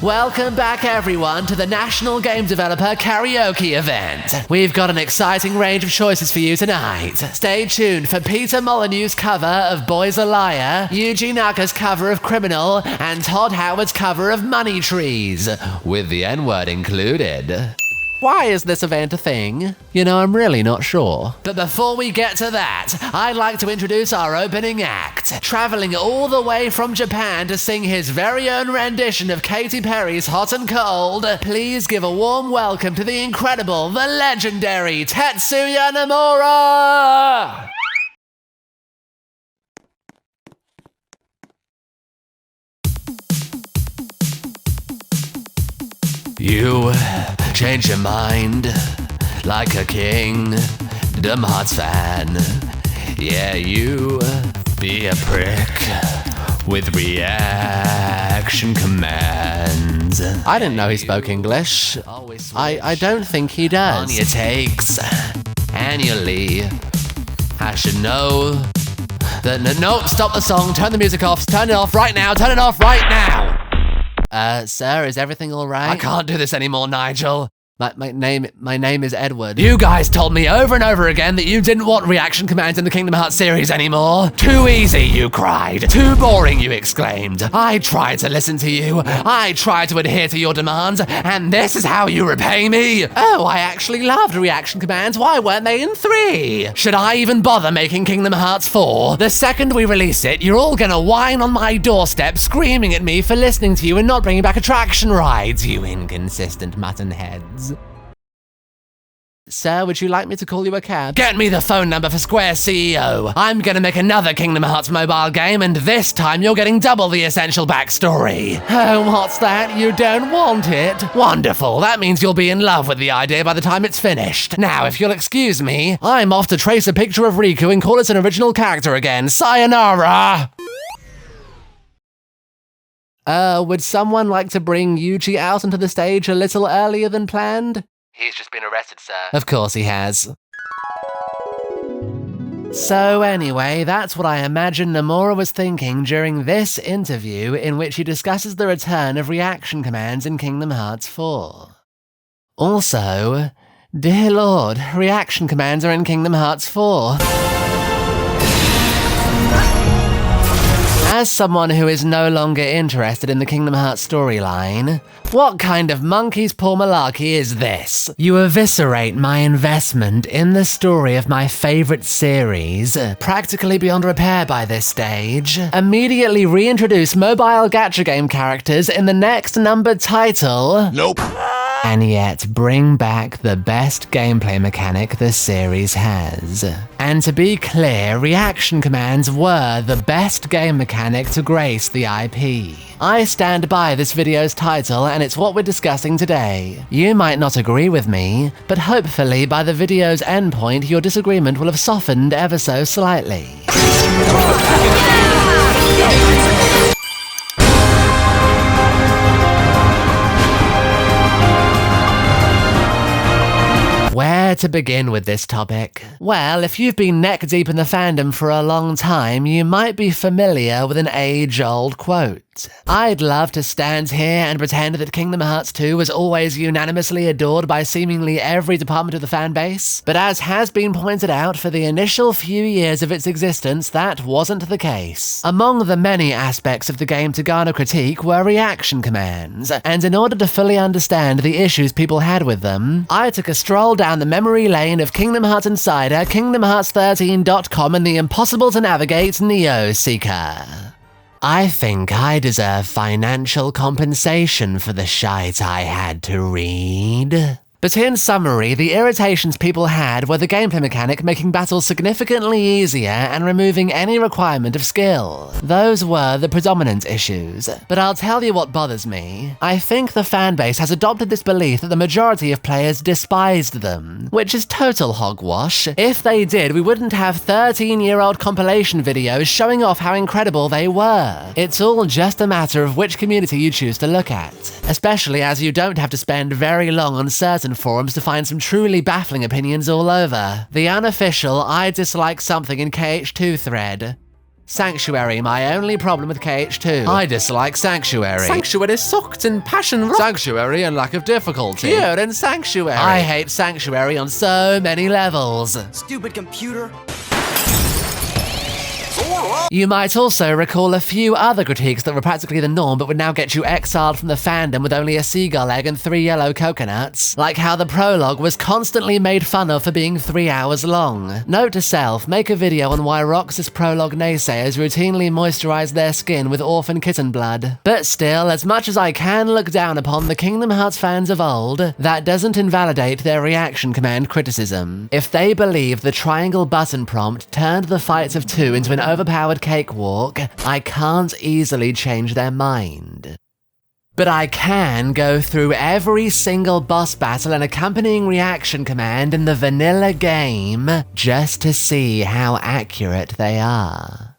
Welcome back everyone to the National Game Developer Karaoke event. We've got an exciting range of choices for you tonight. Stay tuned for Peter Molyneux's cover of Boy's a Liar, Yuji Naka's cover of Criminal, and Todd Howard's cover of Money Trees, with the N-word included. Why is this event a thing? You know, I'm really not sure. But before we get to that, I'd like to introduce our opening act. Traveling all the way from Japan to sing his very own rendition of Katy Perry's Hot and Cold, please give a warm welcome to the incredible, the legendary Tetsuya Namora! You change your mind like a king, dumb Hearts fan. Yeah, you be a prick with reaction commands. I didn't know he spoke English. I don't think he does. On your takes annually. I should know that. No, stop the song. Turn the music off. Turn it off right now. Turn it off right now. Sir, is everything all right? I can't do this anymore, Nigel. My name is Edward. You guys told me over and over again that you didn't want reaction commands in the Kingdom Hearts series anymore. Too easy, you cried. Too boring, you exclaimed. I tried to listen to you. I tried to adhere to your demands, and this is how you repay me? Oh, I actually loved reaction commands. Why weren't they in 3? Should I even bother making Kingdom Hearts 4? The second we release it, you're all gonna whine on my doorstep, screaming at me for listening to you and not bringing back attraction rides, you inconsistent mutton heads. Sir, would you like me to call you a cab? Get me the phone number for Square CEO. I'm gonna make another Kingdom Hearts mobile game, and this time you're getting double the essential backstory. Oh, what's that? You don't want it? Wonderful. That means you'll be in love with the idea by the time it's finished. Now, if you'll excuse me, I'm off to trace a picture of Riku and call it an original character again. Sayonara! Would someone like to bring Yuji out onto the stage a little earlier than planned? He's just been arrested, sir. Of course he has. So anyway, that's what I imagine Namora was thinking during this interview in which he discusses the return of reaction commands in Kingdom Hearts 4. Also, dear Lord, reaction commands are in Kingdom Hearts 4. As someone who is no longer interested in the Kingdom Hearts storyline, what kind of monkey's paw malarkey is this? You eviscerate my investment in the story of my favorite series, practically beyond repair by this stage, immediately reintroduce mobile gacha game characters in the next numbered title. Nope. And yet bring back the best gameplay mechanic the series has. And to be clear, reaction commands were the best game mechanic to grace the IP. I stand by this video's title, and it's what we're discussing today. You might not agree with me, but hopefully by the video's endpoint your disagreement will have softened ever so slightly. Where to begin with this topic? Well, if you've been neck-deep in the fandom for a long time, you might be familiar with an age-old quote. I'd love to stand here and pretend that Kingdom Hearts 2 was always unanimously adored by seemingly every department of the fanbase, but as has been pointed out, for the initial few years of its existence, that wasn't the case. Among the many aspects of the game to garner critique were reaction commands, and in order to fully understand the issues people had with them, I took a stroll down the memory lane of Kingdom Hearts Insider, KingdomHearts13.com, and the impossible-to-navigate Neo Seeker. I think I deserve financial compensation for the shite I had to read. But in summary, the irritations people had were the gameplay mechanic making battles significantly easier and removing any requirement of skill. Those were the predominant issues. But I'll tell you what bothers me. I think the fanbase has adopted this belief that the majority of players despised them, which is total hogwash. If they did, we wouldn't have 13-year-old compilation videos showing off how incredible they were. It's all just a matter of which community you choose to look at, especially as you don't have to spend very long on certain forums to find some truly baffling opinions all over. The unofficial I dislike something in KH2 thread Sanctuary, my only problem with KH2. I dislike Sanctuary. Sanctuary sucked in Passion Rock. Sanctuary and lack of difficulty. Pure in Sanctuary. I hate Sanctuary on so many levels. Stupid computer. You might also recall a few other critiques that were practically the norm but would now get you exiled from the fandom with only a seagull egg and 3 yellow coconuts. Like how the prologue was constantly made fun of for being 3 hours long. Note to self, make a video on why Roxas prologue naysayers routinely moisturize their skin with orphan kitten blood. But still, as much as I can look down upon the Kingdom Hearts fans of old, that doesn't invalidate their reaction command criticism. If they believe the triangle button prompt turned the fights of 2 into an overpowered cakewalk, I can't easily change their mind. But I can go through every single boss battle and accompanying reaction command in the vanilla game just to see how accurate they are.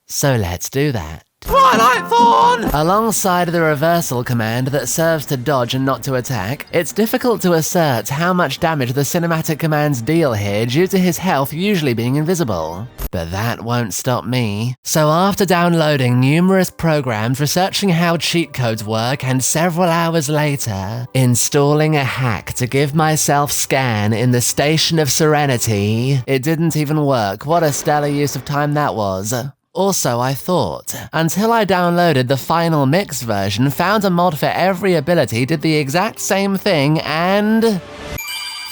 So let's do that. Twilight Thorn! Alongside the reversal command that serves to dodge and not to attack, it's difficult to assert how much damage the cinematic commands deal here due to his health usually being invisible. But that won't stop me. So after downloading numerous programs researching how cheat codes work and several hours later, installing a hack to give myself scan in the Station of Serenity, it didn't even work. What a stellar use of time that was. Also, I thought, until I downloaded the final mix version, found a mod for every ability, did the exact same thing, and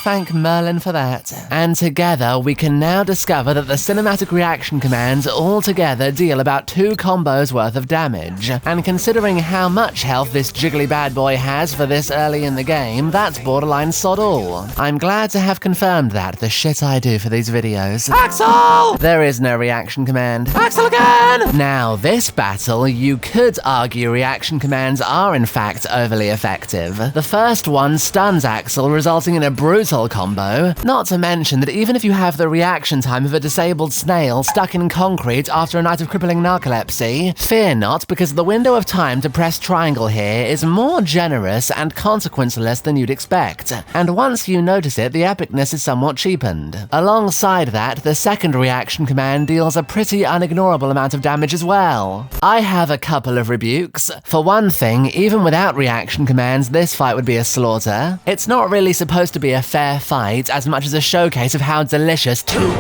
thank Merlin for that. And together, we can now discover that the cinematic reaction commands altogether deal about 2 combos worth of damage. And considering how much health this jiggly bad boy has for this early in the game, that's borderline sod all. I'm glad to have confirmed that, the shit I do for these videos. Axel! There is no reaction command. Axel again! Now, this battle, you could argue reaction commands are in fact overly effective. The first one stuns Axel, resulting in a brutal combo, not to mention that even if you have the reaction time of a disabled snail stuck in concrete after a night of crippling narcolepsy, fear not, because the window of time to press triangle here is more generous and consequenceless than you'd expect, and once you notice it, the epicness is somewhat cheapened. Alongside that, the second reaction command deals a pretty unignorable amount of damage as well. I have a couple of rebukes. For one thing, even without reaction commands, this fight would be a slaughter. It's not really supposed to be a fair fight as much as a showcase of how delicious two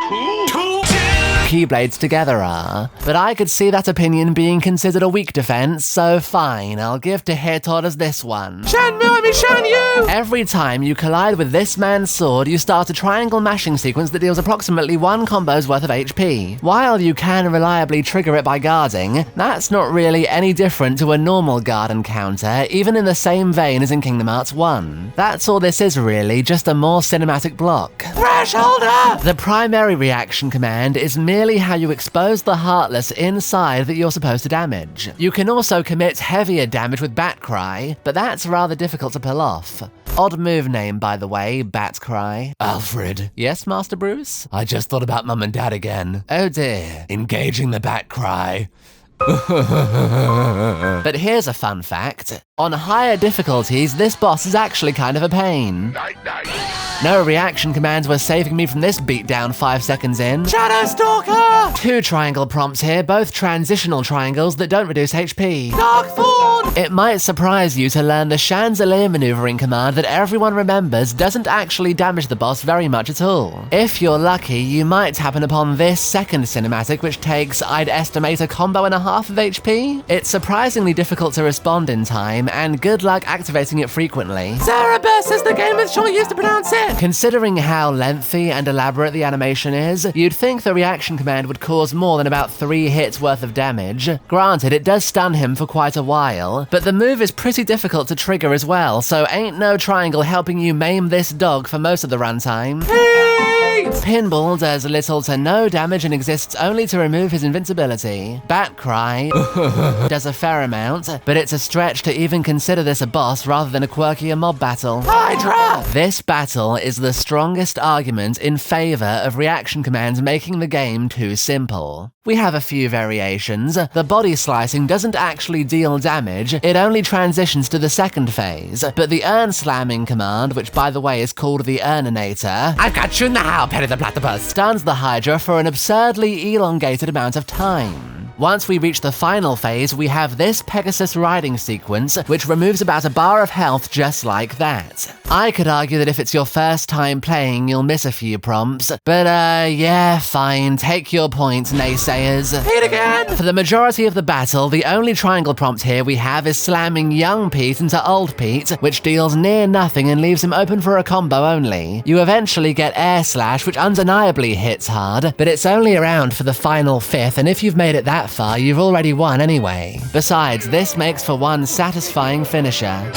Keyblades together are. But I could see that opinion being considered a weak defense, so fine, I'll give to Hirtora's this one. Shenmue! Every time you collide with this man's sword, you start a triangle mashing sequence that deals approximately 1 combo's worth of HP. While you can reliably trigger it by guarding, that's not really any different to a normal guard encounter, even in the same vein as in Kingdom Hearts 1. That's all this is really, just a more cinematic block. Thresholder! The primary reaction command is merely how you expose the Heartless inside that you're supposed to damage. You can also commit heavier damage with Bat Cry, but that's rather difficult to pull off. Odd move name, by the way, Bat Cry. Alfred. Yes, Master Bruce? I just thought about Mum and Dad again. Oh dear. Engaging the Bat Cry. But here's a fun fact. On higher difficulties, this boss is actually kind of a pain. No reaction commands were saving me from this beatdown 5 seconds in. Shadow Stalker! 2 triangle prompts here, both transitional triangles that don't reduce HP. Dark Thorn! It might surprise you to learn the Chandelier maneuvering command that everyone remembers doesn't actually damage the boss very much at all. If you're lucky, you might happen upon this second cinematic, which takes, I'd estimate, a combo and a half of HP. It's surprisingly difficult to respond in time, and good luck activating it frequently. Cerebus, as the game is sure used to pronounce it! Considering how lengthy and elaborate the animation is, you'd think the reaction command would cause more than about 3 hits worth of damage. Granted, it does stun him for quite a while, but the move is pretty difficult to trigger as well, so ain't no triangle helping you maim this dog for most of the runtime. Pinball does little to no damage and exists only to remove his invincibility. Bat Cry does a fair amount, but it's a stretch to even consider this a boss rather than a quirkier mob battle. Hydra! This battle is the strongest argument in favor of reaction commands making the game too simple. We have a few variations. The body slicing doesn't actually deal damage, it only transitions to the second phase, but the urn slamming command, which by the way is called the Urninator, I've got you now, Penny the Platypus. Stuns the Hydra for an absurdly elongated amount of time. Once we reach the final phase, we have this Pegasus riding sequence, which removes about a bar of health just like that. I could argue that if it's your first time playing, you'll miss a few prompts, but yeah, fine, take your point, naysayers. Pete again! For the majority of the battle, the only triangle prompt here we have is slamming young Pete into old Pete, which deals near nothing and leaves him open for a combo only. You eventually get Air Slash, which undeniably hits hard, but it's only around for the final fifth, and if you've made it that far, you've already won anyway. Besides, this makes for one satisfying finisher.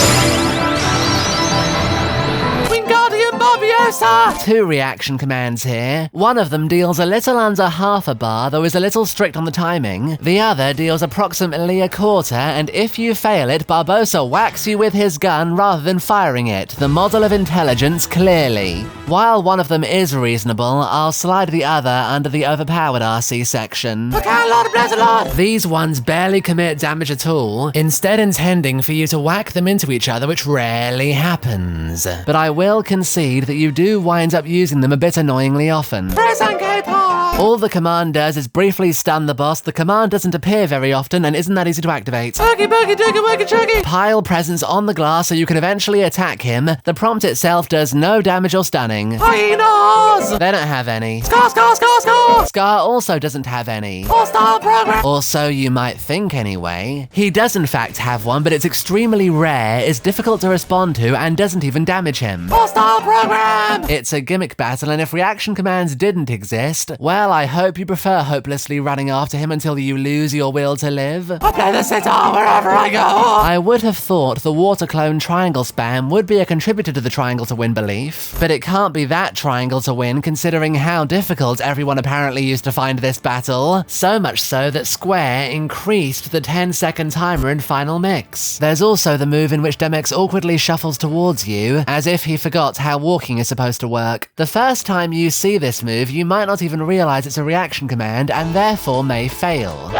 Mafiosa! 2 reaction commands here. One of them deals a little under half a bar, though is a little strict on the timing. The other deals approximately a quarter, and if you fail it, Barbossa whacks you with his gun rather than firing it. The model of intelligence, clearly. While one of them is reasonable, I'll slide the other under the overpowered RC section. Okay, Lord, bless the Lord! These ones barely commit damage at all, instead intending for you to whack them into each other, which rarely happens. But I will concede that you do wind up using them a bit annoyingly often. Present K-pop! All the command does is briefly stun the boss. The command doesn't appear very often and isn't that easy to activate. Boogie, boogie, doogie, woogie, chuggy! Pile presence on the glass so you can eventually attack him. The prompt itself does no damage or stunning. Hyenas! They don't have any. Scar, scar, scar, scar! Scar also doesn't have any. All-star program! Or so you might think anyway. He does in fact have one, but it's extremely rare, is difficult to respond to, and doesn't even damage him. All-star program! It's a gimmick battle, and if reaction commands didn't exist, well, I hope you prefer hopelessly running after him until you lose your will to live. I play the sitar wherever I go! I would have thought the water clone triangle spam would be a contributor to the triangle to win belief, but it can't be that triangle to win considering how difficult everyone apparently used to find this battle. So much so that Square increased the 10-second timer in Final Mix. There's also the move in which Demex awkwardly shuffles towards you, as if he forgot how walking is supposed to work. The first time you see this move, you might not even realize it's a reaction command and therefore may fail.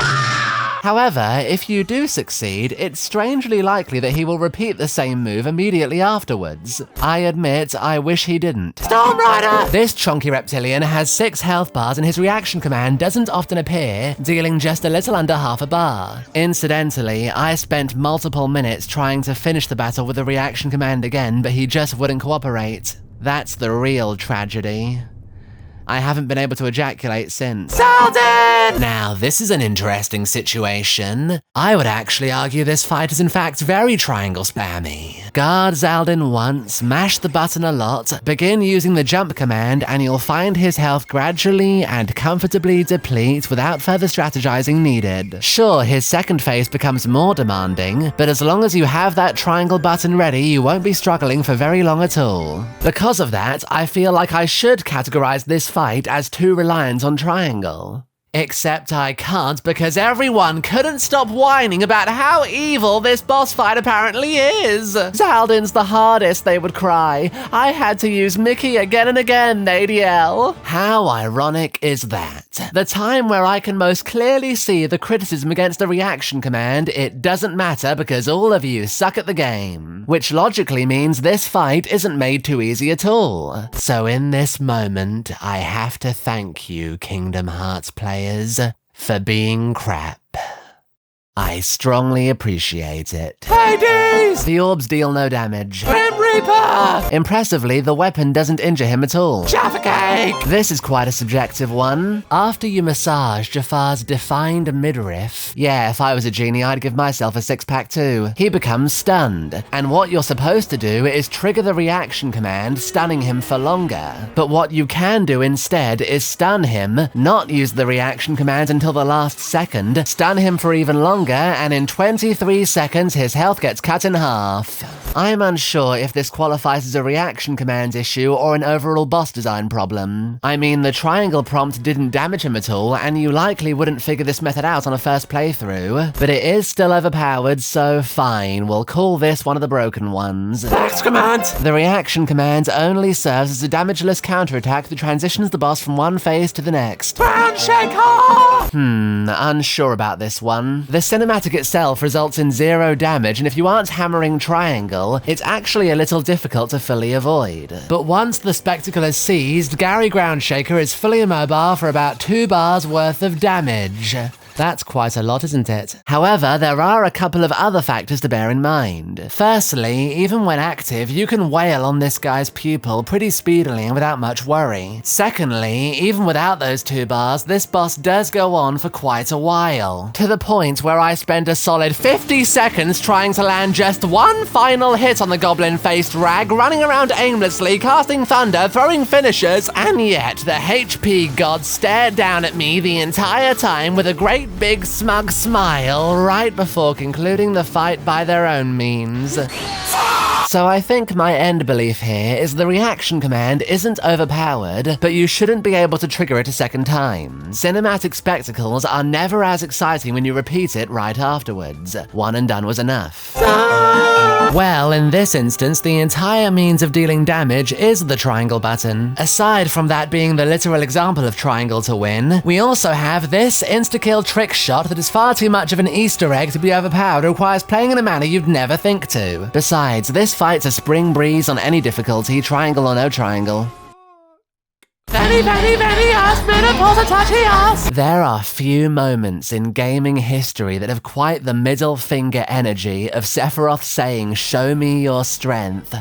However, if you do succeed, it's strangely likely that he will repeat the same move immediately afterwards. I admit, I wish he didn't. Storm Rider! This chonky reptilian has 6 health bars and his reaction command doesn't often appear, dealing just a little under half a bar. Incidentally, I spent multiple minutes trying to finish the battle with the reaction command again, but he just wouldn't cooperate. That's the real tragedy. I haven't been able to ejaculate since. Salted! Now, this is an interesting situation. I would actually argue this fight is in fact very triangle spammy. Guard Zaldin once, mash the button a lot, begin using the jump command, and you'll find his health gradually and comfortably deplete without further strategizing needed. Sure, his second phase becomes more demanding, but as long as you have that triangle button ready, you won't be struggling for very long at all. Because of that, I feel like I should categorize this fight as too reliant on triangle. Except I can't because everyone couldn't stop whining about how evil this boss fight apparently is. Zaldin's the hardest, they would cry. I had to use Mickey again and again, they'd yell. How ironic is that? The time where I can most clearly see the criticism against a reaction command, it doesn't matter because all of you suck at the game. Which logically means this fight isn't made too easy at all. So in this moment, I have to thank you, Kingdom Hearts players, for being crap. I strongly appreciate it. Hades! The orbs deal no damage. Grim Reaper! Impressively, the weapon doesn't injure him at all. Jaffa Cake! This is quite a subjective one. After you massage Jafar's defined midriff, yeah, if I was a genie, I'd give myself a 6-pack too. He becomes stunned, and what you're supposed to do is trigger the reaction command, stunning him for longer. But what you can do instead is stun him, not use the reaction command until the last second, stun him for even longer, and in 23 seconds his health gets cut in half. I'm unsure if this qualifies as a reaction command issue or an overall boss design problem. I mean, the triangle prompt didn't damage him at all, and you likely wouldn't figure this method out on a first playthrough, but it is still overpowered, so fine, we'll call this one of the broken ones. Next command! The reaction command only serves as a damageless counterattack that transitions the boss from one phase to the next. Ground Shaker! Unsure about this one. The cinematic itself results in 0 damage, and if you aren't hammering triangle, it's actually a little little difficult to fully avoid. But once the spectacle is seized, Gary Groundshaker is fully immobile for about 2 bars worth of damage. That's quite a lot, isn't it? However, there are a couple of other factors to bear in mind. Firstly, even when active, you can wail on this guy's pupil pretty speedily and without much worry. Secondly, even without those 2 bars, this boss does go on for quite a while. To the point where I spend a solid 50 seconds trying to land just one final hit on the goblin-faced rag, running around aimlessly, casting thunder, throwing finishers, and yet the HP god stared down at me the entire time with a great big smug smile right before concluding the fight by their own means. So I think my end belief here is the reaction command isn't overpowered, but you shouldn't be able to trigger it a second time. Cinematic spectacles are never as exciting when you repeat it right afterwards. One and done was enough. Well, in this instance, the entire means of dealing damage is the triangle button. Aside from that being the literal example of triangle to win, we also have this insta-kill trick shot that is far too much of an Easter egg to be overpowered and requires playing in a manner you'd never think to. Besides, this fight's a spring breeze on any difficulty, triangle or no triangle. Very ass, menopause a touchy ass. There are few moments in gaming history that have quite the middle finger energy of Sephiroth saying, "Show me your strength,"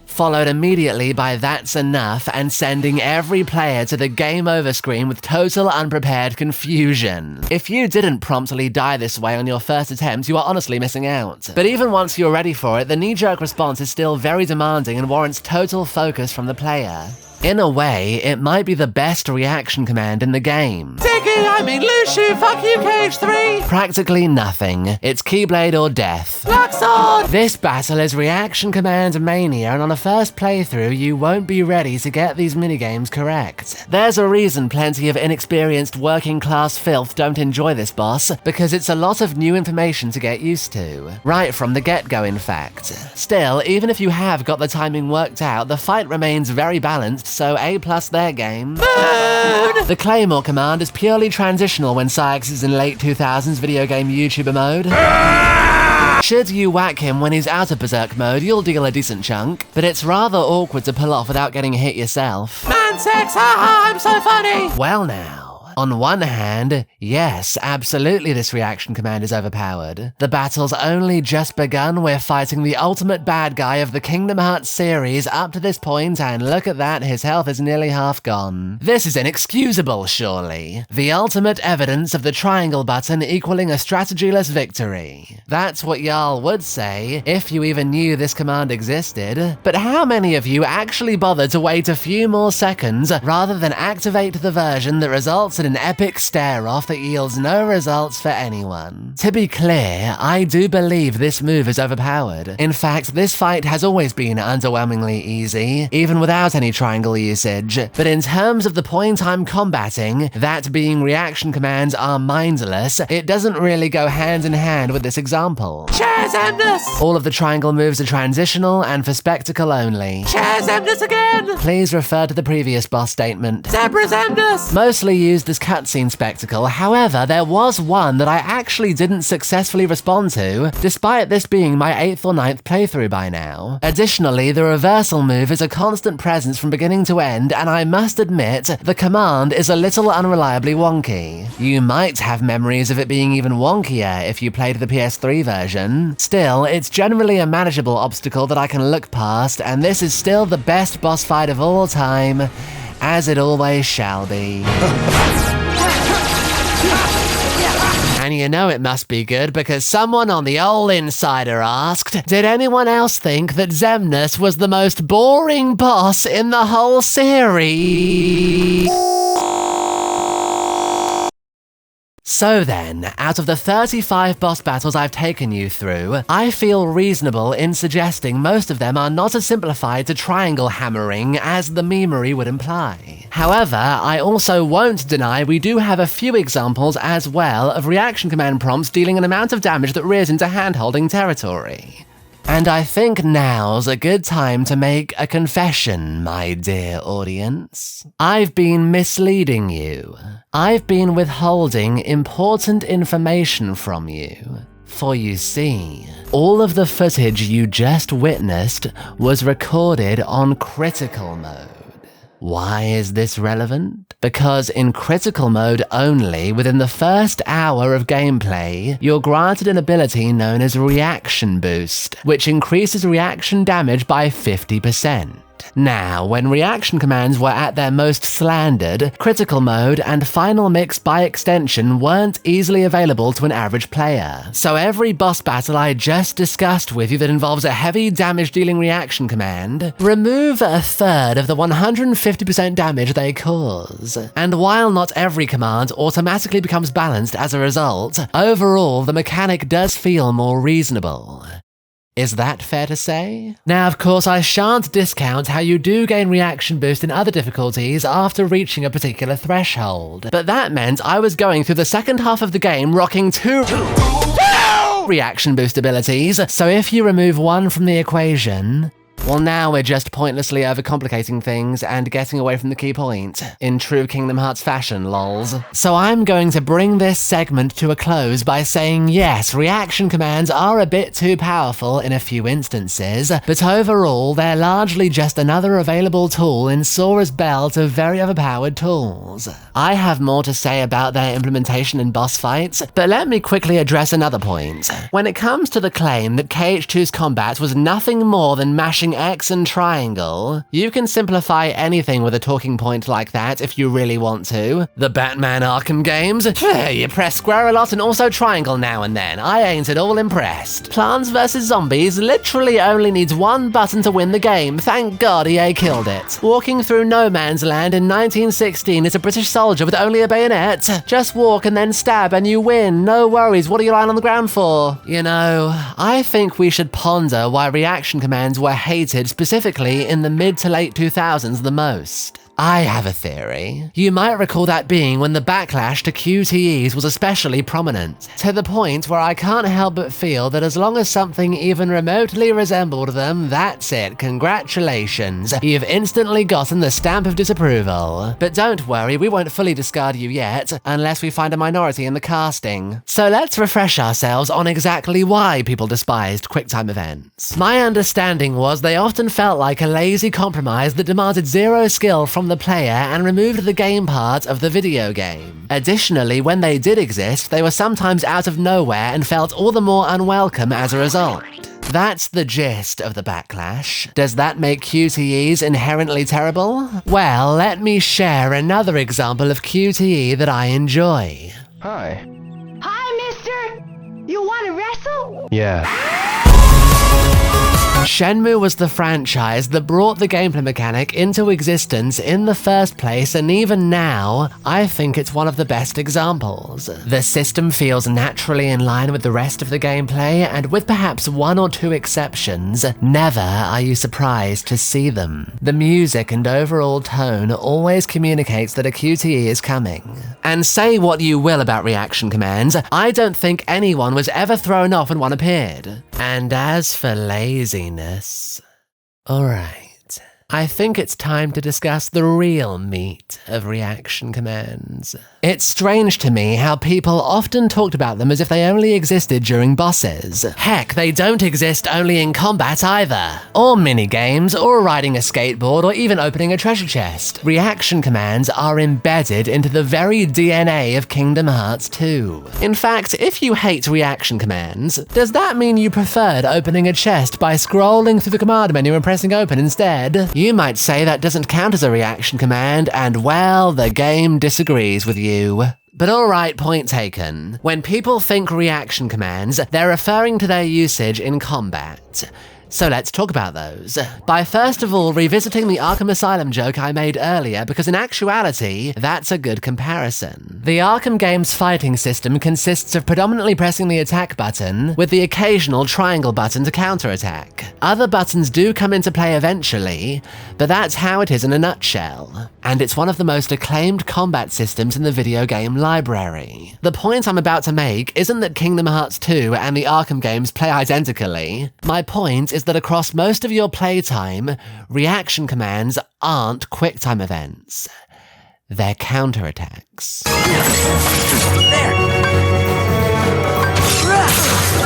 followed immediately by "That's enough," and sending every player to the game over screen with total unprepared confusion. If you didn't promptly die this way on your first attempt, you are honestly missing out. But even once you're ready for it, the knee-jerk response is still very demanding and warrants total focus from the player. In a way, it might be the best reaction command in the game. Diggy, I mean Luciu, fuck you, KH3. Practically nothing. It's Keyblade or death. Black Sword. This battle is reaction command mania, and on a first playthrough, you won't be ready to get these minigames correct. There's a reason plenty of inexperienced working class filth don't enjoy this boss, because it's a lot of new information to get used to. Right from the get-go, in fact. Still, even if you have got the timing worked out, the fight remains very balanced, so A+ their game. Boom. The Claymore command is purely transitional when Syx is in late 2000s video game YouTuber mode. Should you whack him when he's out of Berserk mode, you'll deal a decent chunk, but it's rather awkward to pull off without getting hit yourself. Man sex, haha, I'm so funny. Well now. On one hand, yes, absolutely this reaction command is overpowered. The battle's only just begun, we're fighting the ultimate bad guy of the Kingdom Hearts series up to this point, and look at that, his health is nearly half gone. This is inexcusable, surely. The ultimate evidence of the triangle button equaling a strategyless victory. That's what y'all would say, if you even knew this command existed. But how many of you actually bothered to wait a few more seconds rather than activate the version that results in an epic stare-off that yields no results for anyone? To be clear, I do believe this move is overpowered. In fact, this fight has always been underwhelmingly easy, even without any triangle usage. But in terms of the point I'm combating, that being reaction commands are mindless, it doesn't really go hand in hand with this example. Chairs Emnus. All of the triangle moves are transitional and for spectacle only. Chairs Emnus again. Please refer to the previous boss statement. Zebra's Emnus. Mostly used as cutscene spectacle, however, there was one that I actually didn't successfully respond to, despite this being my 8th or 9th playthrough by now. Additionally, the reversal move is a constant presence from beginning to end, and I must admit, the command is a little unreliably wonky. You might have memories of it being even wonkier if you played the PS3 version. Still, it's generally a manageable obstacle that I can look past, and this is still the best boss fight of all time, as it always shall be. And you know it must be good because someone on the ol' Insider asked, did anyone else think that Xemnas was the most boring boss in the whole series? So then, out of the 35 boss battles I've taken you through, I feel reasonable in suggesting most of them are not as simplified to triangle hammering as the memery would imply. However, I also won't deny we do have a few examples as well of reaction command prompts dealing an amount of damage that rears into hand-holding territory. And I think now's a good time to make a confession, my dear audience. I've been misleading you. I've been withholding important information from you. For you see, all of the footage you just witnessed was recorded on critical mode. Why is this relevant? Because in critical mode only, within the first hour of gameplay, you're granted an ability known as Reaction Boost, which increases reaction damage by 50%. Now, when reaction commands were at their most slandered, critical mode and final mix by extension weren't easily available to an average player. So every boss battle I just discussed with you that involves a heavy damage-dealing reaction command, remove a third of the 150% damage they cause. And while not every command automatically becomes balanced as a result, overall the mechanic does feel more reasonable. Is that fair to say? Now, of course, I shan't discount how you do gain reaction boost in other difficulties after reaching a particular threshold, but that meant I was going through the second half of the game rocking two reaction boost abilities, so if you remove one from the equation, well, now we're just pointlessly overcomplicating things and getting away from the key point, in true Kingdom Hearts fashion, lols. So I'm going to bring this segment to a close by saying yes, reaction commands are a bit too powerful in a few instances, but overall they're largely just another available tool in Sora's belt of very overpowered tools. I have more to say about their implementation in boss fights, but let me quickly address another point. When it comes to the claim that KH2's combat was nothing more than mashing X and triangle, you can simplify anything with a talking point like that if you really want to. The Batman Arkham games? You press square a lot and also triangle now and then. I ain't at all impressed. Plants vs. Zombies literally only needs one button to win the game. Thank God EA killed it. Walking through no man's land in 1916 is a British soldier with only a bayonet. Just walk and then stab and you win. No worries, what are you lying on the ground for? You know, I think we should ponder why reaction commands were hated specifically in the mid to late 2000s the most. I have a theory. You might recall that being when the backlash to QTEs was especially prominent, to the point where I can't help but feel that as long as something even remotely resembled them, that's it, congratulations, you've instantly gotten the stamp of disapproval. But don't worry, we won't fully discard you yet, unless we find a minority in the casting. So let's refresh ourselves on exactly why people despised QuickTime events. My understanding was they often felt like a lazy compromise that demanded zero skill from the player and removed the game part of the video game. Additionally, when they did exist, they were sometimes out of nowhere and felt all the more unwelcome as a result. That's the gist of the backlash. Does that make QTEs inherently terrible? Well, let me share another example of QTE that I enjoy. Hi. Hi, mister! You wanna wrestle? Yeah. Shenmue was the franchise that brought the gameplay mechanic into existence in the first place, and even now, I think it's one of the best examples. The system feels naturally in line with the rest of the gameplay, and with perhaps one or two exceptions, never are you surprised to see them. The music and overall tone always communicates that a QTE is coming. And say what you will about reaction commands, I don't think anyone was ever thrown off when one appeared. And as for laziness, alright. I think it's time to discuss the real meat of reaction commands. It's strange to me how people often talked about them as if they only existed during bosses. Heck, they don't exist only in combat either. Or minigames, or riding a skateboard, or even opening a treasure chest. Reaction commands are embedded into the very DNA of Kingdom Hearts 2. In fact, if you hate reaction commands, does that mean you preferred opening a chest by scrolling through the command menu and pressing open instead? You might say that doesn't count as a reaction command, and well, the game disagrees with you. But alright, point taken. When people think reaction commands, they're referring to their usage in combat. So let's talk about those. By first of all revisiting the Arkham Asylum joke I made earlier, because in actuality, that's a good comparison. The Arkham game's fighting system consists of predominantly pressing the attack button, with the occasional triangle button to counterattack. Other buttons do come into play eventually, but that's how it is in a nutshell. And it's one of the most acclaimed combat systems in the video game library. The point I'm about to make isn't that Kingdom Hearts 2 and the Arkham games play identically. My point is that across most of your playtime, reaction commands aren't QuickTime events. They're counterattacks.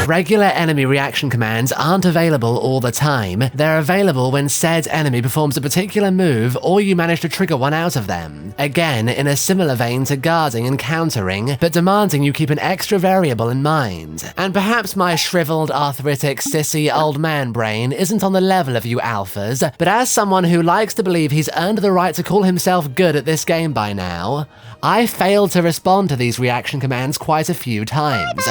Regular enemy reaction commands aren't available all the time. They're available when said enemy performs a particular move or you manage to trigger one out of them. Again, in a similar vein to guarding and countering, but demanding you keep an extra variable in mind. And perhaps my shriveled, arthritic, sissy old man brain isn't on the level of you alphas, but as someone who likes to believe he's earned the right to call himself good at this game by now, I failed to respond to these reaction commands quite a few times.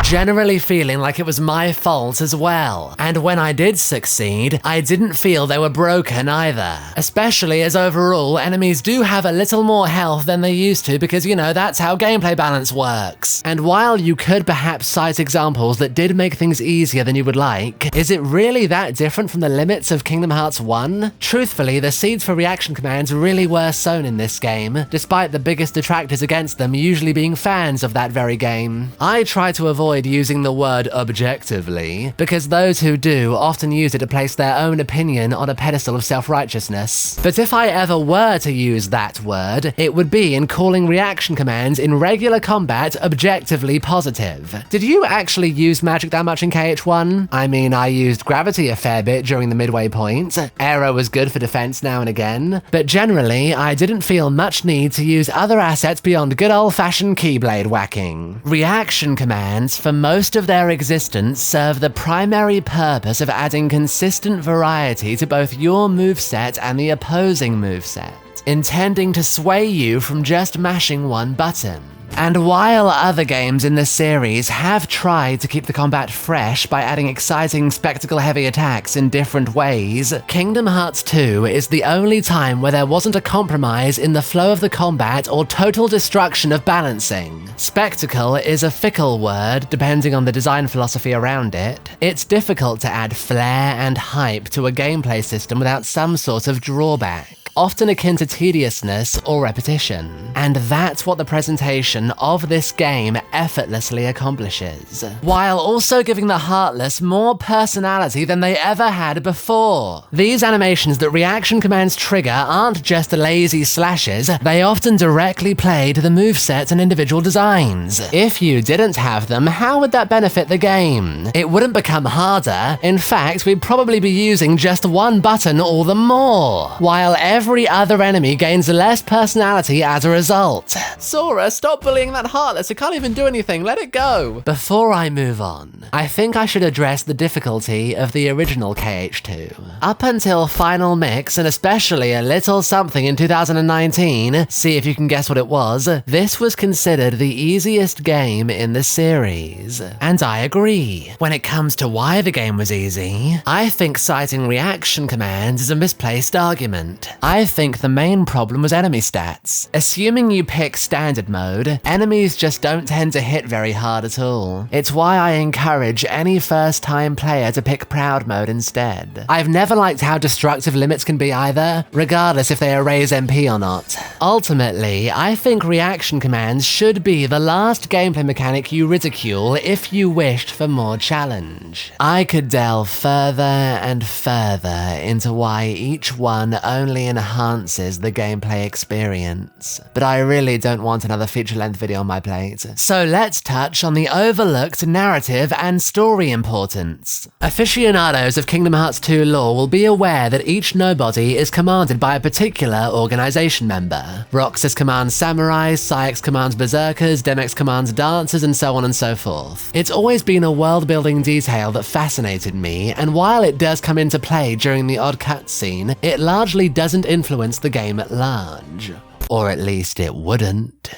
Generally feeling like it was my fault as well. And when I did succeed, I didn't feel they were broken either. Especially as overall, enemies do have a little more health than they used to because, you know, that's how gameplay balance works. And while you could perhaps cite examples that did make things easier than you would like, is it really that different from the limits of Kingdom Hearts 1? Truthfully, the seeds for reaction commands really were sown in this game, despite the biggest detractors against them usually being fans of that very game. I try to avoid using the word objectively, because those who do often use it to place their own opinion on a pedestal of self-righteousness. But if I ever were to use that word, it would be in calling reaction commands in regular combat objectively positive. Did you actually use magic that much in KH1? I mean, I used gravity a fair bit during the midway point. Aero was good for defense now and again, but generally, I didn't feel much need to use other assets beyond good old-fashioned keyblade whacking. Reaction commands, for most of their existence, serve the primary purpose of adding consistent variety to both your moveset and the opposing moveset, intending to sway you from just mashing one button. And while other games in the series have tried to keep the combat fresh by adding exciting spectacle-heavy attacks in different ways, Kingdom Hearts 2 is the only time where there wasn't a compromise in the flow of the combat or total destruction of balancing. Spectacle is a fickle word depending on the design philosophy around it. It's difficult to add flair and hype to a gameplay system without some sort of drawback, often akin to tediousness or repetition. And that's what the presentation of this game effortlessly accomplishes, while also giving the Heartless more personality than they ever had before. These animations that reaction commands trigger aren't just lazy slashes, they often directly play to the moveset and individual designs. If you didn't have them, how would that benefit the game? It wouldn't become harder. In fact, we'd probably be using just one button all the more, while every other enemy gains less personality as a result. Sora, stop bullying that Heartless. It can't even do anything. Let it go. Before I move on, I think I should address the difficulty of the original KH2. Up until Final Mix, and especially a little something in 2019, see if you can guess what it was, this was considered the easiest game in the series. And I agree. When it comes to why the game was easy, I think citing reaction commands is a misplaced argument. I think the main problem was enemy stats. Assuming you pick standard mode, enemies just don't tend to hit very hard at all. It's why I encourage any first-time player to pick proud mode instead. I've never liked how destructive limits can be either, regardless if they erase MP or not. Ultimately, I think reaction commands should be the last gameplay mechanic you ridicule if you wished for more challenge. I could delve further and further into why each one only enhances the gameplay experience, but I really don't want another feature-length video on my plate. So let's touch on the overlooked narrative and story importance. Aficionados of Kingdom Hearts 2 lore will be aware that each nobody is commanded by a particular organization member. Roxas commands samurais, Saïx commands berserkers, Demyx commands dancers, and so on and so forth. It's always been a world-building detail that fascinated me, and while it does come into play during the odd cutscene, it largely doesn't influence the game at large. Or at least it wouldn't,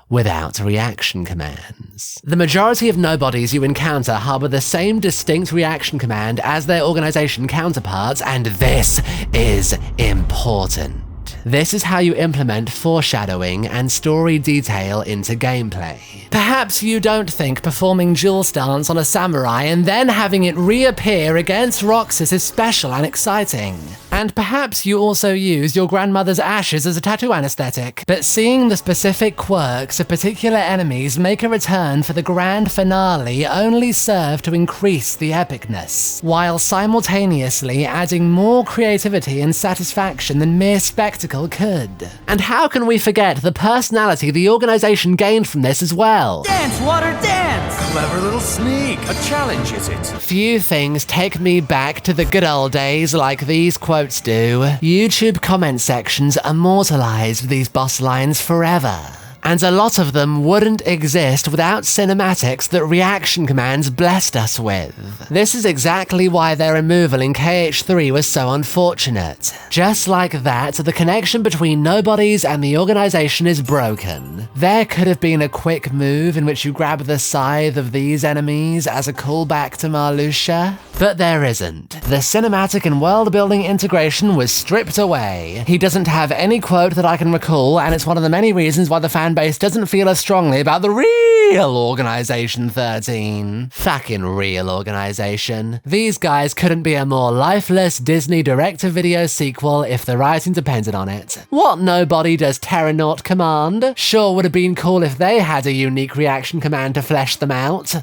without reaction commands. The majority of nobodies you encounter harbor the same distinct reaction command as their organization counterparts, and this is important. This is how you implement foreshadowing and story detail into gameplay. Perhaps you don't think performing dual stance on a samurai and then having it reappear against Roxas is special and exciting. And perhaps you also use your grandmother's ashes as a tattoo anesthetic. But seeing the specific quirks of particular enemies make a return for the grand finale only serve to increase the epicness, while simultaneously adding more creativity and satisfaction than mere spectacle could. And how can we forget the personality the organization gained from this as well? Dance, water, dance! clever little sneak. A challenge, is it? Few things take me back to the good old days like these quotes do. YouTube comment sections immortalize these boss lines forever. And a lot of them wouldn't exist without cinematics that Reaction Commands blessed us with. This is exactly why their removal in KH3 was so unfortunate. Just like that, the connection between Nobodies and the organization is broken. There could have been a quick move in which you grab the scythe of these enemies as a callback to Marluxia, but there isn't. The cinematic and world-building integration was stripped away. He doesn't have any quote that I can recall, and it's one of the many reasons why the fan base doesn't feel as strongly about the real Organization 13. Fucking real organization. These guys couldn't be a more lifeless Disney direct-to-video sequel if the writing depended on it. What nobody does Terranaut command? Sure would have been cool if they had a unique reaction command to flesh them out.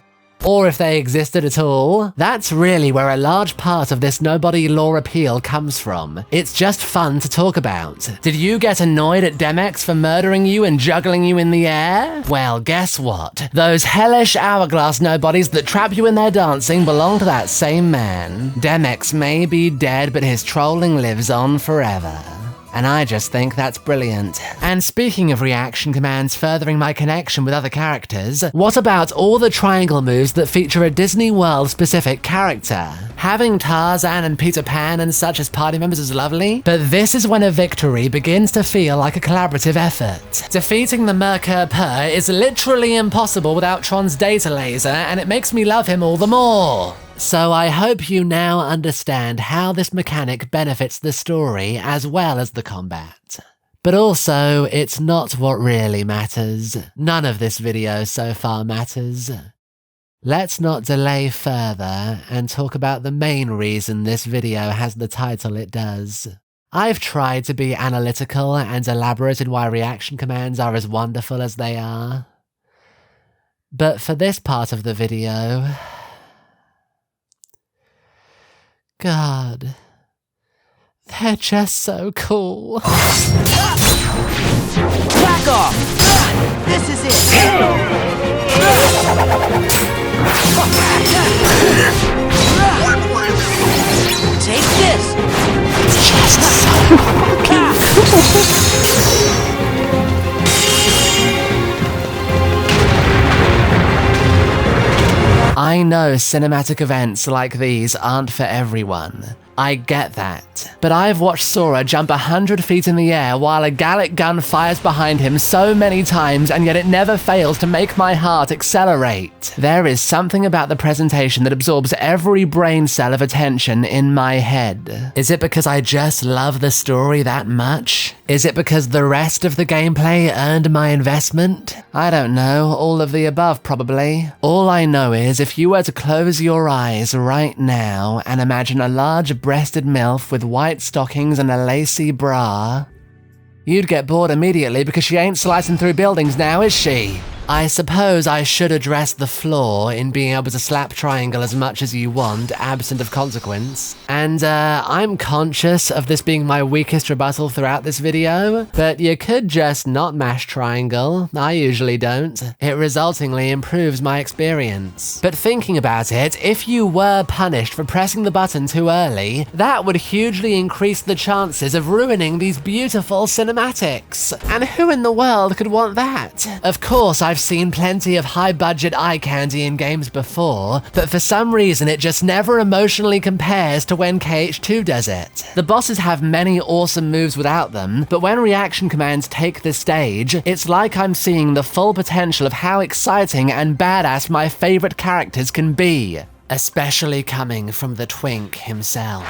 Or if they existed at all. That's really where a large part of this nobody lore appeal comes from. It's just fun to talk about. Did you get annoyed at Demex for murdering you and juggling you in the air? Well, guess what? Those hellish hourglass nobodies that trap you in their dancing belong to that same man. Demex may be dead, but his trolling lives on forever. And I just think that's brilliant. And speaking of reaction commands furthering my connection with other characters, what about all the triangle moves that feature a Disney World specific character? Having Tarzan and Peter Pan and such as party members is lovely, but this is when a victory begins to feel like a collaborative effort. Defeating the Merkur Purr is literally impossible without Tron's data laser, and it makes me love him all the more. So I hope you now understand how this mechanic benefits the story as well as the combat. But also, it's not what really matters. None of this video so far matters. Let's not delay further and talk about the main reason this video has the title it does. I've tried to be analytical and elaborate in why reaction commands are as wonderful as they are. But for this part of the video, God, they're just so cool. Back off! This is it! Take this! Just so fucking I know cinematic events like these aren't for everyone. I get that. But I've watched Sora jump 100 feet in the air while a Gallic gun fires behind him so many times, and yet it never fails to make my heart accelerate. There is something about the presentation that absorbs every brain cell of attention in my head. Is it because I just love the story that much? Is it because the rest of the gameplay earned my investment? I don't know, all of the above probably. All I know is if you were to close your eyes right now and imagine a large-breasted MILF with white stockings and a lacy bra, you'd get bored immediately because she ain't slicing through buildings now, is she? I suppose I should address the flaw in being able to slap triangle as much as you want, absent of consequence. And I'm conscious of this being my weakest rebuttal throughout this video, but you could just not mash triangle. I usually don't. It resultingly improves my experience. But thinking about it, if you were punished for pressing the button too early, that would hugely increase the chances of ruining these beautiful cinematics. And who in the world could want that? Of course, I've seen plenty of high-budget eye candy in games before, but for some reason it just never emotionally compares to when KH2 does it. The bosses have many awesome moves without them, but when reaction commands take the stage, it's like I'm seeing the full potential of how exciting and badass my favorite characters can be, especially coming from the twink himself.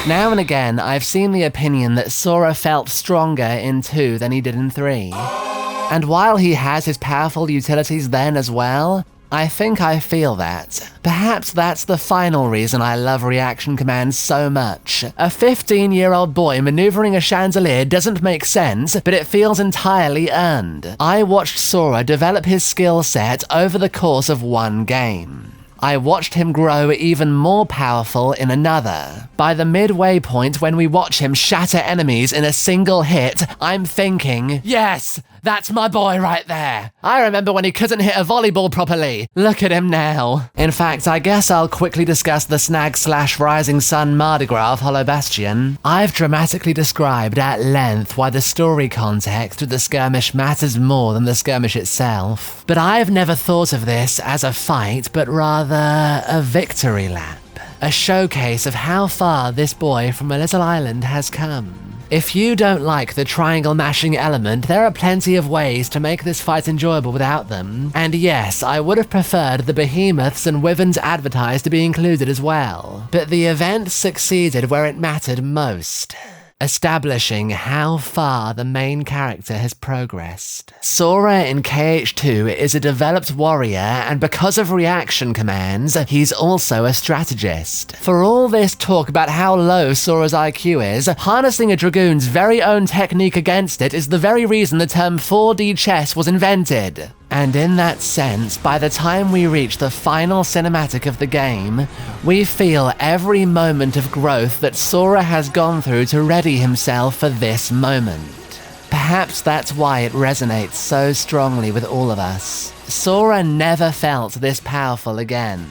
Now and again, I've seen the opinion that Sora felt stronger in 2 than he did in 3. And while he has his powerful utilities then as well, I think I feel that. Perhaps that's the final reason I love reaction commands so much. A 15-year-old boy maneuvering a chandelier doesn't make sense, but it feels entirely earned. I watched Sora develop his skill set over the course of one game. I watched him grow even more powerful in another. By the midway point when we watch him shatter enemies in a single hit, I'm thinking, yes, That's my boy right there. I remember when he couldn't hit a volleyball properly. Look at him now. In fact, I guess I'll quickly discuss the snag/rising sun Mardi Gras of Hollow Bastion. I've dramatically described at length why the story context of the skirmish matters more than the skirmish itself. But I've never thought of this as a fight, but rather a victory lap. A showcase of how far this boy from a little island has come. If you don't like the triangle mashing element, there are plenty of ways to make this fight enjoyable without them. And yes, I would have preferred the behemoths and wyverns advertised to be included as well. But the event succeeded where it mattered most. Establishing how far the main character has progressed. Sora in KH2 is a developed warrior, and because of reaction commands, he's also a strategist. For all this talk about how low Sora's IQ is, harnessing a Dragoon's very own technique against it is the very reason the term 4D chess was invented. And in that sense, by the time we reach the final cinematic of the game, we feel every moment of growth that Sora has gone through to ready himself for this moment. Perhaps that's why it resonates so strongly with all of us. Sora never felt this powerful again.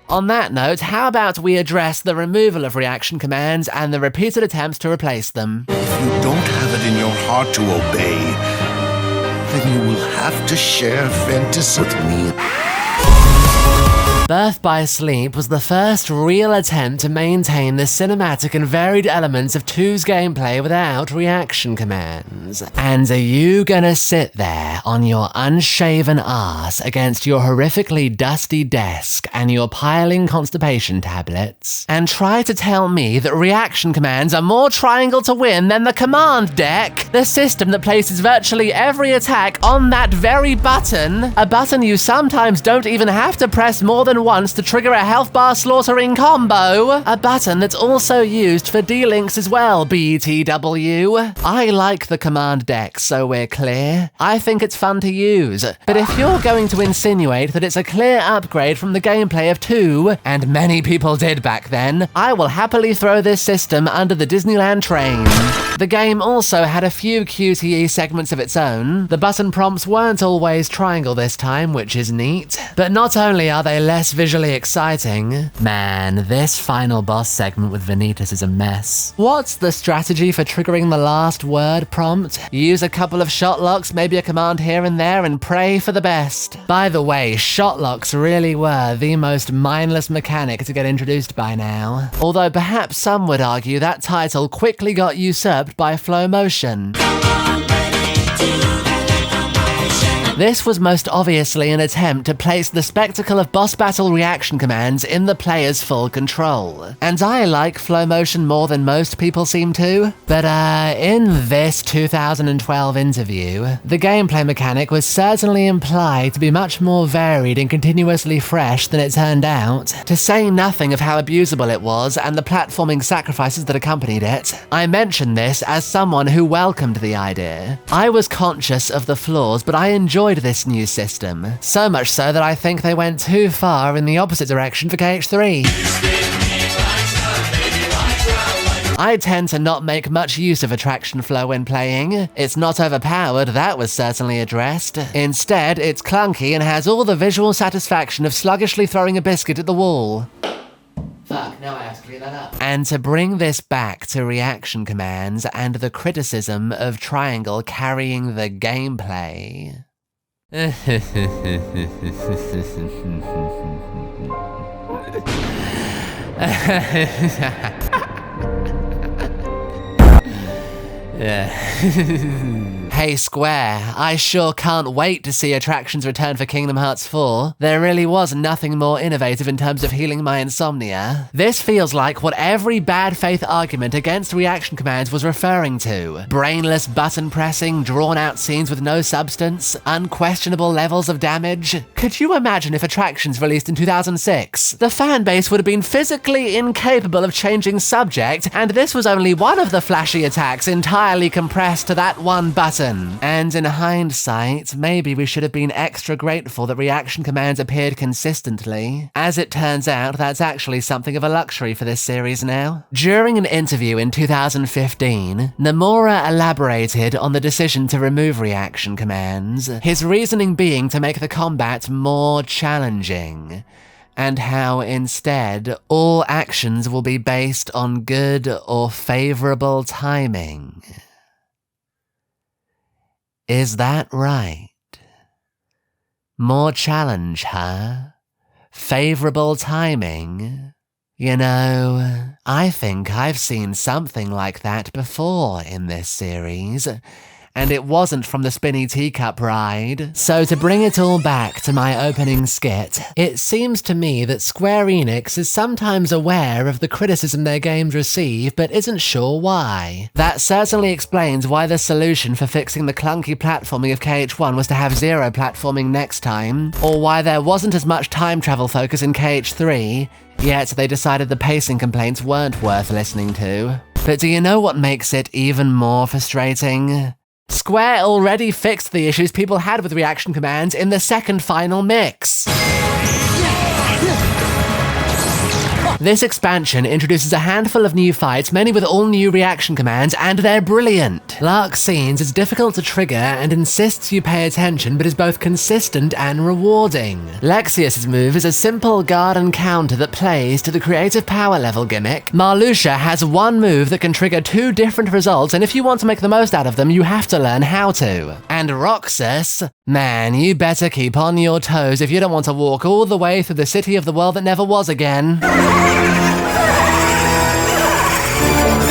On that note, how about we address the removal of reaction commands and the repeated attempts to replace them? If you don't have it in your heart to obey, then you will have to share Ventus with me. Birth by Sleep was the first real attempt to maintain the cinematic and varied elements of 2's gameplay without reaction commands. And are you gonna sit there on your unshaven ass against your horrifically dusty desk and your piling constipation tablets and try to tell me that reaction commands are more triangle to win than the command deck? The system that places virtually every attack on that very button, a button you sometimes don't even have to press more than once to trigger a health bar slaughtering combo. A button that's also used for D-links as well, BTW. I like the command deck, so we're clear. I think it's fun to use. But if you're going to insinuate that it's a clear upgrade from the gameplay of 2, and many people did back then, I will happily throw this system under the Disneyland train. The game also had a few QTE segments of its own. The button prompts weren't always triangle this time, which is neat. But not only are they less visually exciting, man, this final boss segment with Vanitas is a mess. What's the strategy for triggering the last word prompt? Use a couple of shot locks, maybe a command here and there, and pray for the best. By the way, shot locks really were the most mindless mechanic to get introduced by now. Although perhaps some would argue that title quickly got usurped by flow motion. This was most obviously an attempt to place the spectacle of boss battle reaction commands in the player's full control. And I like flow motion more than most people seem to. But in this 2012 interview, the gameplay mechanic was certainly implied to be much more varied and continuously fresh than it turned out, to say nothing of how abusable it was and the platforming sacrifices that accompanied it. I mention this as someone who welcomed the idea. I was conscious of the flaws, but I enjoyed this new system, so much so that I think they went too far in the opposite direction for KH3. I tend to not make much use of attraction flow when playing. It's not overpowered, that was certainly addressed. Instead, it's clunky and has all the visual satisfaction of sluggishly throwing a biscuit at the wall. Fuck, now I have to clear that up. And to bring this back to reaction commands and the criticism of triangle carrying the gameplay. Hey Square, I sure can't wait to see attractions return for Kingdom Hearts 4. There really was nothing more innovative in terms of healing my insomnia. This feels like what every bad faith argument against reaction commands was referring to. Brainless button pressing, drawn out scenes with no substance, unquestionable levels of damage. Could you imagine if attractions released in 2006? The fan base would have been physically incapable of changing subject, and this was only one of the flashy attacks entirely compressed to that one button. button. And in hindsight, maybe we should have been extra grateful that reaction commands appeared consistently. As it turns out, that's actually something of a luxury for this series now. During an interview in 2015, Namora elaborated on the decision to remove reaction commands, his reasoning being to make the combat more challenging, and how instead all actions will be based on good or favorable timing. Is that right? More challenge, huh? Favorable timing? You know, I think I've seen something like that before in this series, and it wasn't from the spinny teacup ride. So to bring it all back to my opening skit, it seems to me that Square Enix is sometimes aware of the criticism their games receive, but isn't sure why. That certainly explains why the solution for fixing the clunky platforming of KH1 was to have zero platforming next time, or why there wasn't as much time travel focus in KH3, yet they decided the pacing complaints weren't worth listening to. But do you know what makes it even more frustrating? Square already fixed the issues people had with reaction commands in the second final mix. This expansion introduces a handful of new fights, many with all new reaction commands, and they're brilliant. Lark Scenes is difficult to trigger and insists you pay attention, but is both consistent and rewarding. Lexius's move is a simple guard and counter that plays to the creative power level gimmick. Marluxia has one move that can trigger two different results, and if you want to make the most out of them, you have to learn how to. And Roxas, man, you better keep on your toes if you don't want to walk all the way through the city of the world that never was again.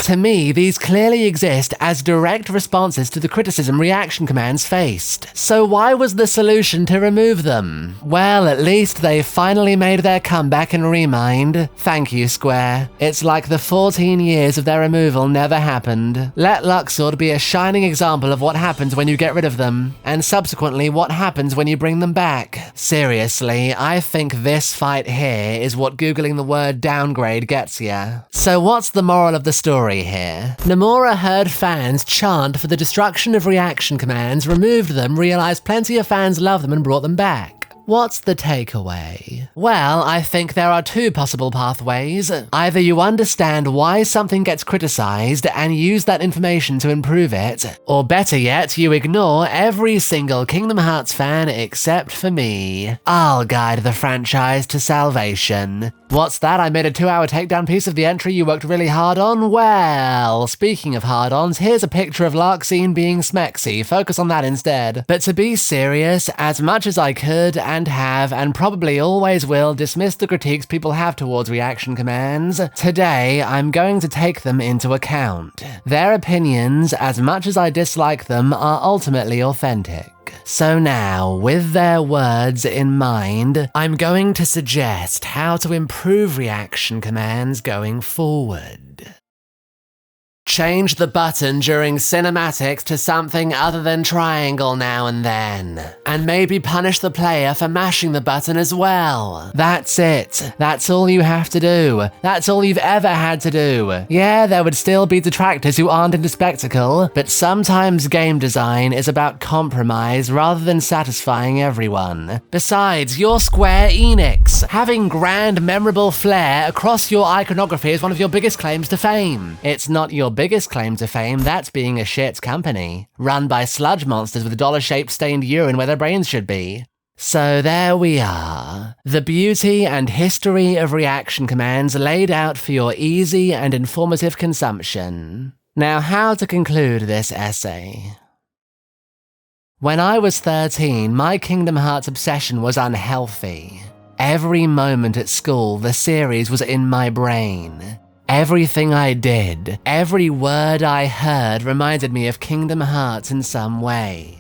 To me, these clearly exist as direct responses to the criticism reaction commands faced. So why was the solution to remove them? Well, at least they finally made their comeback and remind. Thank you, Square. It's like the 14 years of their removal never happened. Let Luxord be a shining example of what happens when you get rid of them, and subsequently what happens when you bring them back. Seriously, I think this fight here is what googling the word downgrade gets ya. So what's the moral of the story here? Namora heard fans chant for the destruction of reaction commands, removed them, realized plenty of fans love them and brought them back. What's the takeaway? Well, I think there are two possible pathways. Either you understand why something gets criticized and use that information to improve it, or better yet, you ignore every single Kingdom Hearts fan except for me. I'll guide the franchise to salvation. What's that? I made a 2-hour takedown piece of the entry you worked really hard on? Well, speaking of hard-ons, here's a picture of Larkscene being smexy. Focus on that instead. But to be serious, as much as I could and have, and probably always will, dismiss the critiques people have towards reaction commands, today I'm going to take them into account. Their opinions, as much as I dislike them, are ultimately authentic. So now, with their words in mind, I'm going to suggest how to improve reaction commands going forward. Change the button during cinematics to something other than triangle now and then. And maybe punish the player for mashing the button as well. That's it. That's all you have to do. That's all you've ever had to do. Yeah, there would still be detractors who aren't into spectacle, but sometimes game design is about compromise rather than satisfying everyone. Besides, you're Square Enix. Having grand, memorable flair across your iconography is one of your biggest claims to fame. It's not your biggest claim to fame, that's being a shit company, run by sludge monsters with dollar-shaped stained urine where their brains should be. So there we are. The beauty and history of reaction commands laid out for your easy and informative consumption. Now, how to conclude this essay? When I was 13, my Kingdom Hearts obsession was unhealthy. Every moment at school, the series was in my brain. Everything I did, every word I heard reminded me of Kingdom Hearts in some way.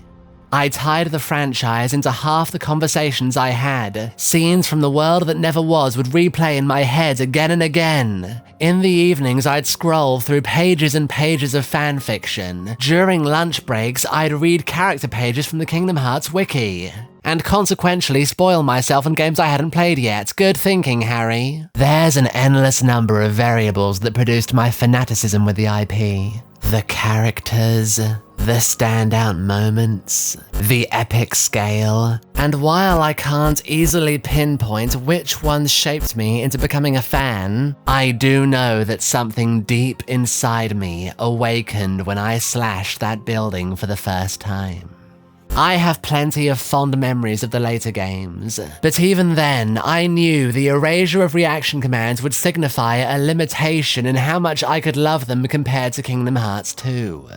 I tied the franchise into half the conversations I had. Scenes from the world that never was would replay in my head again and again. In the evenings, I'd scroll through pages and pages of fanfiction. During lunch breaks, I'd read character pages from the Kingdom Hearts wiki. And consequentially spoil myself in games I hadn't played yet. Good thinking, Harry. There's an endless number of variables that produced my fanaticism with the IP. The characters, The standout moments, the epic scale, and while I can't easily pinpoint which ones shaped me into becoming a fan, I do know that something deep inside me awakened when I slashed that building for the first time. I have plenty of fond memories of the later games, but even then, I knew the erasure of reaction commands would signify a limitation in how much I could love them compared to Kingdom Hearts 2.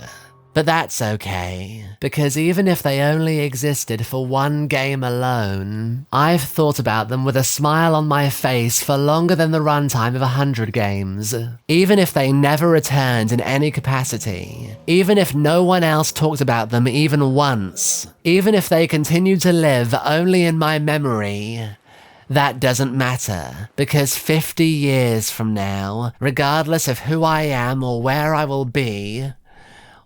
But that's okay, because even if they only existed for one game alone, I've thought about them with a smile on my face for longer than the runtime of 100 games. Even if they never returned in any capacity, even if no one else talked about them even once, even if they continued to live only in my memory, that doesn't matter, because 50 years from now, regardless of who I am or where I will be,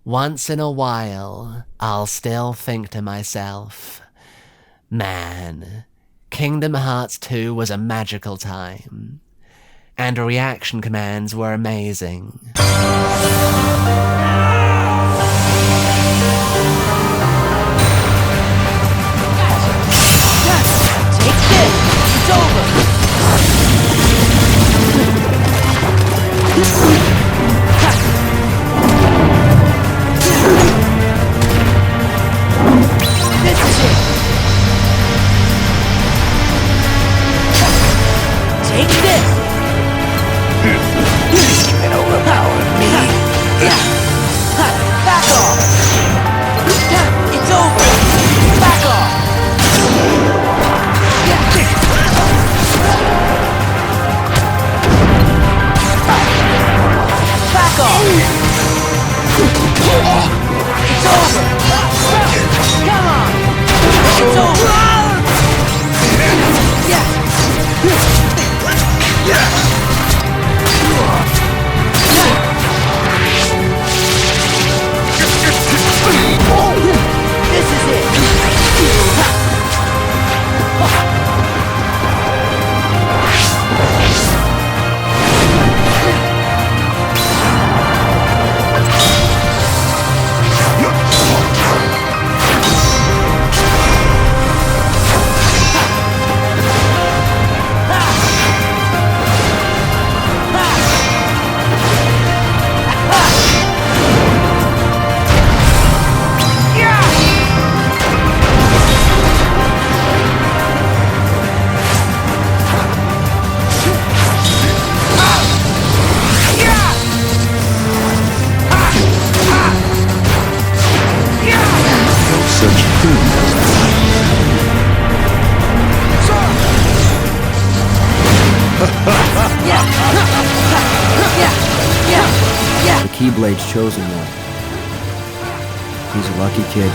once in a while, I'll still think to myself, man, Kingdom Hearts 2 was a magical time, and reaction commands were amazing. Take this! It's over! This is it! Take this! You can overpower me. Back off! It's over! Back off! Back off! It's over! Come on! It's over! This is it! The Keyblade's chosen one. He's a lucky kid.